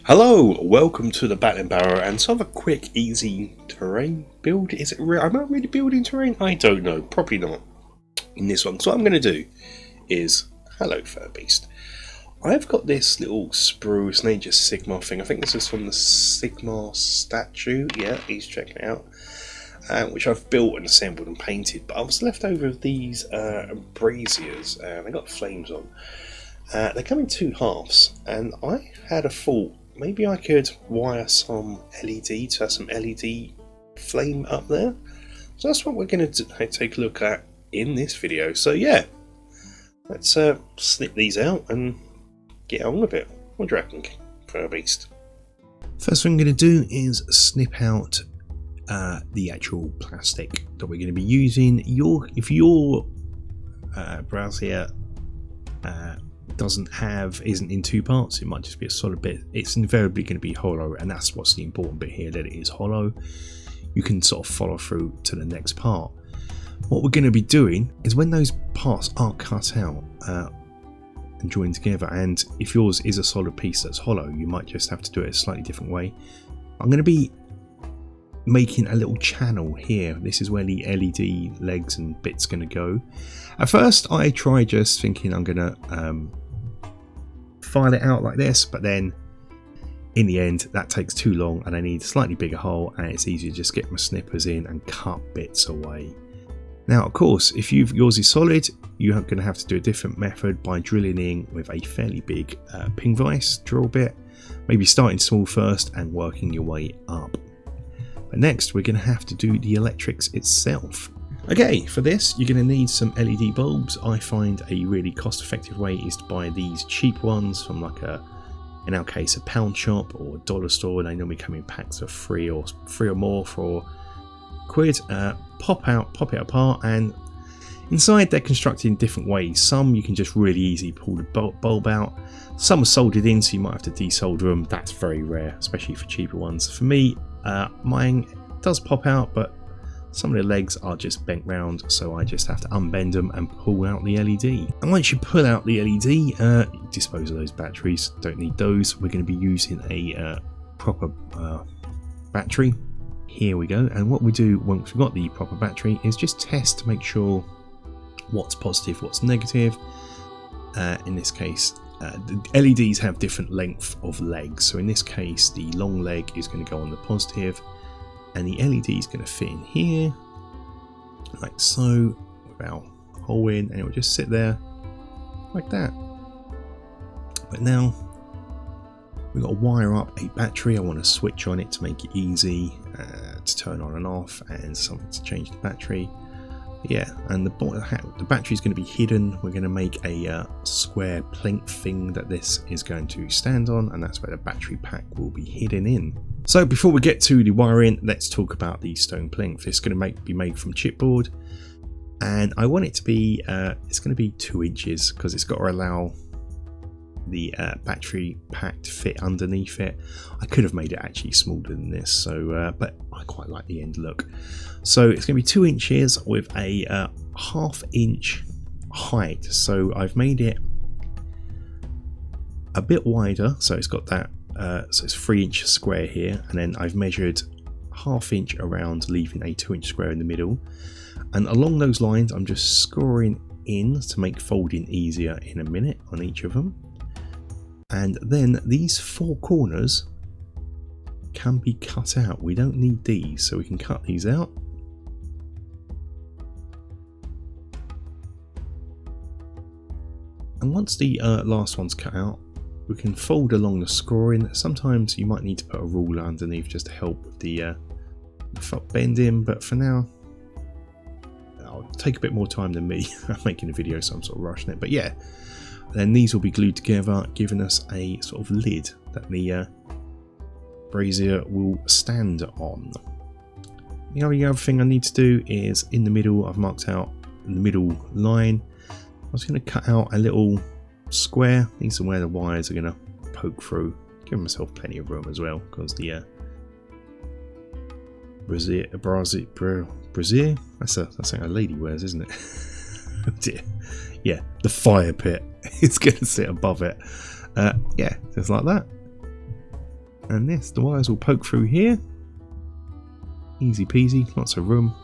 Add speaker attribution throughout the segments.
Speaker 1: Hello, welcome to the Battling Barrow and sort of a quick, easy terrain build. Is it am I really building terrain? I don't know, probably not in this one. So what I'm going to do is, hello Fur Beast. I've got this little spruce nature Sigma thing. I think this is from the Sigma statue. Yeah, he's checking it out. Which I've built and assembled and painted. But I was left over with these braziers and they got flames on. They come in two halves, and I had a thought. Maybe I could wire some LED to have some LED flame up there. So that's what we're going to take a look at in this video. So yeah, let's snip these out and get on with it. What do you reckon, Fur Beast? First thing I'm going to do is snip out the actual plastic that we're going to be using. If your brazier isn't in two parts, it might just be a solid bit. It's invariably going to be hollow, and that's what's the important bit here, that it is hollow. You can sort of follow through to the next part. What we're going to be doing is when those parts are cut out and joined together, and if yours is a solid piece that's hollow, you might just have to do it a slightly different way. I'm going to be making a little channel here. This is where the LED legs and bits going to go. At first I tried just thinking I'm going to file it out like this, but then in the end that takes too long and I need a slightly bigger hole, and it's easier to just get my snippers in and cut bits away. Now of course, if yours is solid, you're going to have to do a different method by drilling in with a fairly big ping vise drill bit, maybe starting small first and working your way up. But next we're going to have to do the electrics itself. Okay, for this you're going to need some LED bulbs. I find a really cost-effective way is to buy these cheap ones from like in our case, a pound shop or a dollar store. They normally come in packs of three or more for £1. Pop it apart, and inside they're constructed in different ways. Some you can just really easily pull the bulb out. Some are soldered in, so you might have to desolder them. That's very rare, especially for cheaper ones. For me, mine does pop out, but some of the legs are just bent round, so I just have to unbend them and pull out the LED. And once you pull out the LED, dispose of those batteries, don't need those. We're going to be using a proper battery. Here we go. And what we do once we've got the proper battery is just test to make sure what's positive, what's negative. In this case, the LEDs have different length of legs, so in this case the long leg is going to go on the positive, and the LED is going to fit in here like so, without a hole in, and it will just sit there like that. But now we've got to wire up a battery. I want to switch on it to make it easy to turn on and off, and something to change the battery. Yeah, and the battery is going to be hidden. We're going to make a square plinth thing that this is going to stand on, and that's where the battery pack will be hidden in. So before we get to the wiring, let's talk about the stone plinth. It's going to be made from chipboard, and I want it to be it's going to be 2 inches because it's got to allow the battery pack to fit underneath it. I could have made it actually smaller than this, so but I quite like the end look. So it's going to be 2 inches with a 1/2 inch height. So I've made it a bit wider, so it's got that. So it's 3 inch square here, and then I've measured 1/2 inch around, leaving a 2 inch square in the middle. And along those lines, I'm just scoring in to make folding easier in a minute on each of them. And then these 4 corners can be cut out. We don't need these, so we can cut these out. And once the last one's cut out, we can fold along the scoring. Sometimes you might need to put a ruler underneath just to help with the bending, but for now, I'll take a bit more time than me. I'm making a video, so I'm sort of rushing it. But yeah, then these will be glued together, giving us a sort of lid that the brazier will stand on. The only other thing I need to do is in the middle, I've marked out the middle line. I was going to cut out a little square. These are where the wires are going to poke through. Give myself plenty of room as well, because the brazier, that's something a lady wears, isn't it? Oh dear. Yeah, the fire pit is going to sit above it. Yeah, just like that. And this, the wires will poke through here. Easy peasy, lots of room.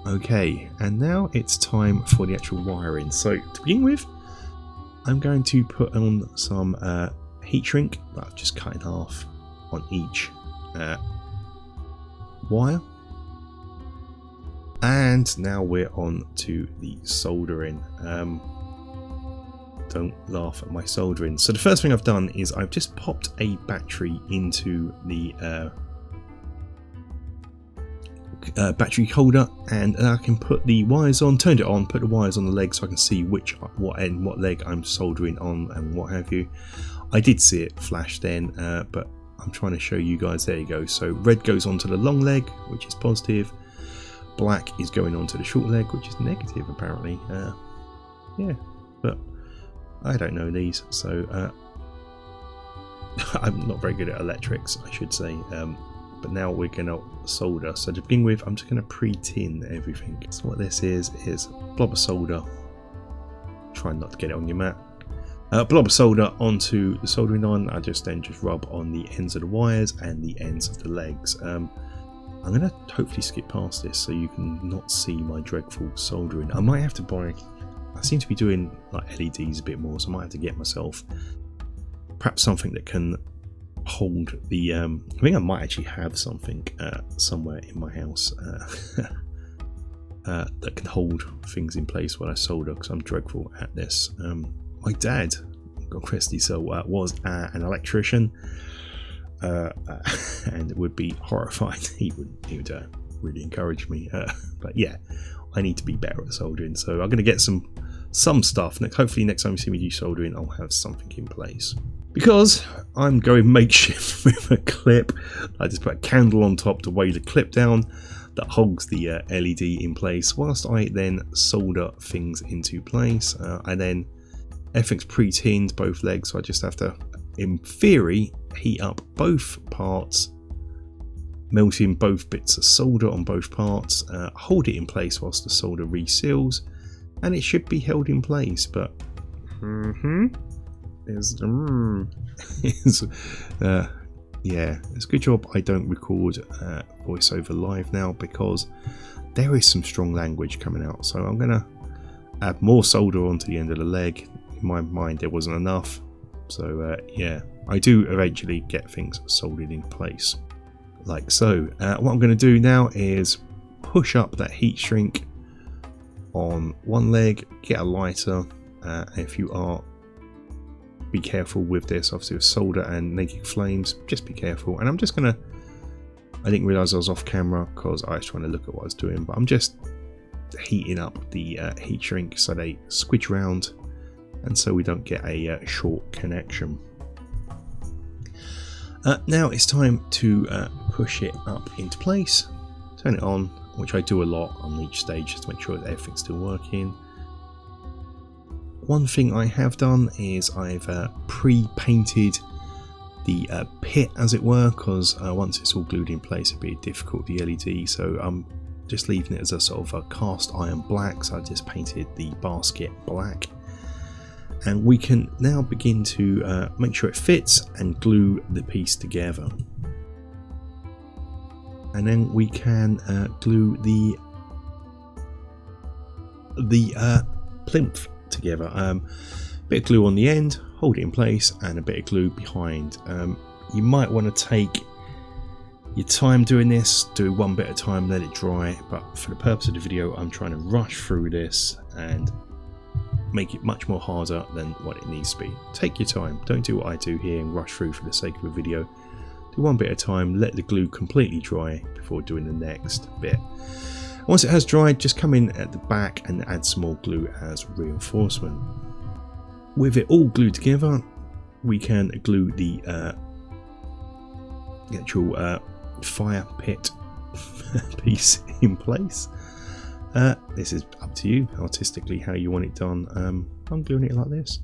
Speaker 1: Okay, and now it's time for the actual wiring. So to begin with, I'm going to put on some heat shrink that I've just cut in half on each wire. And now we're on to the soldering. Don't laugh at my soldering. So the first thing I've done is I've just popped a battery into the battery holder, and I can put the wires on, turned it on, put the wires on the leg so I can see what end, what leg I'm soldering on and what have you. I did see it flash then, but I'm trying to show you guys. There you go. So red goes onto the long leg, which is positive. Black is going onto the short leg, which is negative apparently. Yeah, but I don't know these, so I'm not very good at electrics, I should say. But now we're going to solder. So to begin with, I'm just going to pre-tin everything. So what this is a blob of solder. Try not to get it on your mat. Blob of solder onto the soldering iron. I just rub on the ends of the wires and the ends of the legs. I'm going to hopefully skip past this so you can not see my dreadful soldering. I might have to buy... I seem to be doing like LEDs a bit more, so I might have to get myself perhaps something that can hold the I think I might actually have something somewhere in my house that can hold things in place when I solder, because I'm dreadful at this. My dad, God rest his soul, was an electrician, and would be horrified. He would really encourage me, but yeah, I need to be better at soldering, so I'm going to get some stuff. Hopefully next time you see me do soldering, I'll have something in place. Because I'm going makeshift with a clip, I just put a candle on top to weigh the clip down that holds the LED in place, whilst I then solder things into place. And then everything's pre-tinned, both legs, so I just have to, in theory, heat up both parts, melting both bits of solder on both parts, hold it in place whilst the solder reseals, and it should be held in place. But yeah, it's a good job I don't record voiceover live now, because there is some strong language coming out. So I'm gonna add more solder onto the end of the leg. In my mind there wasn't enough, so yeah, I do eventually get things soldered in place like so. What I'm going to do now is push up that heat shrink on one leg, get a lighter. If you are, be careful with this, obviously with solder and naked flames, just be careful. And I'm just gonna, I didn't realise I was off camera because I was trying to look at what I was doing, but I'm just heating up the heat shrink so they squidge round, and so we don't get a short connection. Now it's time to push it up into place, turn it on, which I do a lot on each stage just to make sure that everything's still working. One thing I have done is I've pre-painted the pit, as it were, because once it's all glued in place it'd be difficult, the LED, so I'm just leaving it as a sort of a cast iron black. So I just painted the basket black, and we can now begin to make sure it fits and glue the piece together. And then we can glue the plinth together. Bit of glue on the end, hold it in place, and a bit of glue behind. You might want to take your time doing this, do one bit at a time, let it dry, but for the purpose of the video I'm trying to rush through this and make it much more harder than what it needs to be. Take your time, don't do what I do here and rush through for the sake of a video. Do one bit at a time, let the glue completely dry before doing the next bit. Once it has dried, just come in at the back and add some more glue as reinforcement. With it all glued together, we can glue the actual fire pit piece in place. This is up to you artistically how you want it done. I'm gluing it like this.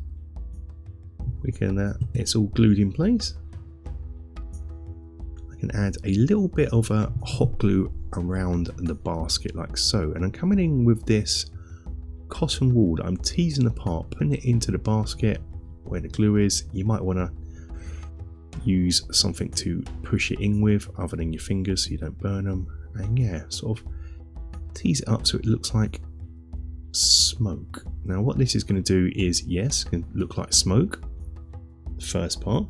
Speaker 1: We can it's all glued in place. I can add a little bit of hot glue around the basket like so, and I'm coming in with this cotton wool that I'm teasing apart, putting it into the basket where the glue is. You might want to use something to push it in with other than your fingers so you don't burn them, and yeah, sort of tease it up so it looks like smoke. Now what this is going to do is, yes, it can look like smoke, the first part,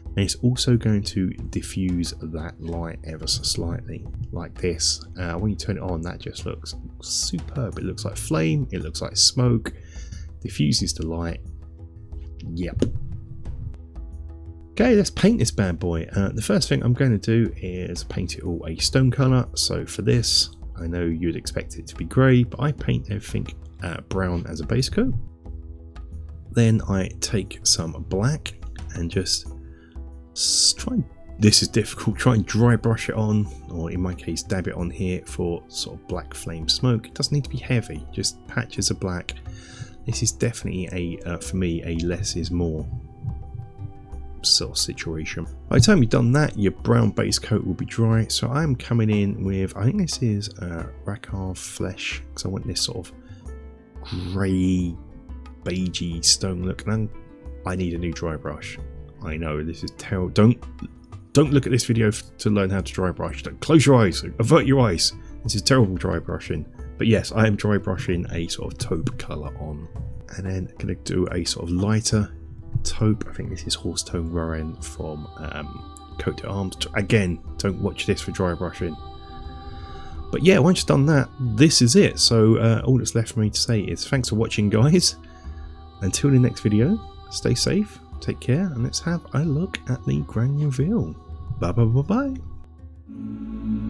Speaker 1: and it's also going to diffuse that light ever so slightly like this. When you turn it on, that just looks superb. It looks like flame, it looks like smoke, diffuses the light. Yep. Okay, let's paint this bad boy. The first thing I'm going to do is paint it all a stone colour. So for this, I know you'd expect it to be grey, but I paint everything brown as a base coat. Then I take some black and just try, this is difficult, try and dry brush it on, or in my case dab it on here for sort of black flame smoke. It doesn't need to be heavy, just patches of black. This is definitely a, for me, a less is more sort of situation. By the time you've done that, your brown base coat will be dry. So I'm coming in with, I think this is Rakarth Flesh, because I want this sort of grey, beigey stone look, and I need a new dry brush. I know this is terrible. Don't look at this video to learn how to dry brush. Don't close your eyes, avert your eyes. This is terrible dry brushing. But yes, I am dry brushing a sort of taupe colour on, and then going to do a sort of lighter taupe. I think this is Horse Tone Rowan from Coat to Arms. Again, don't watch this for dry brushing. But yeah, once you've done that, this is it. So all that's left for me to say is thanks for watching, guys. Until the next video, stay safe, take care, and let's have a look at the grand reveal. Bye bye bye bye.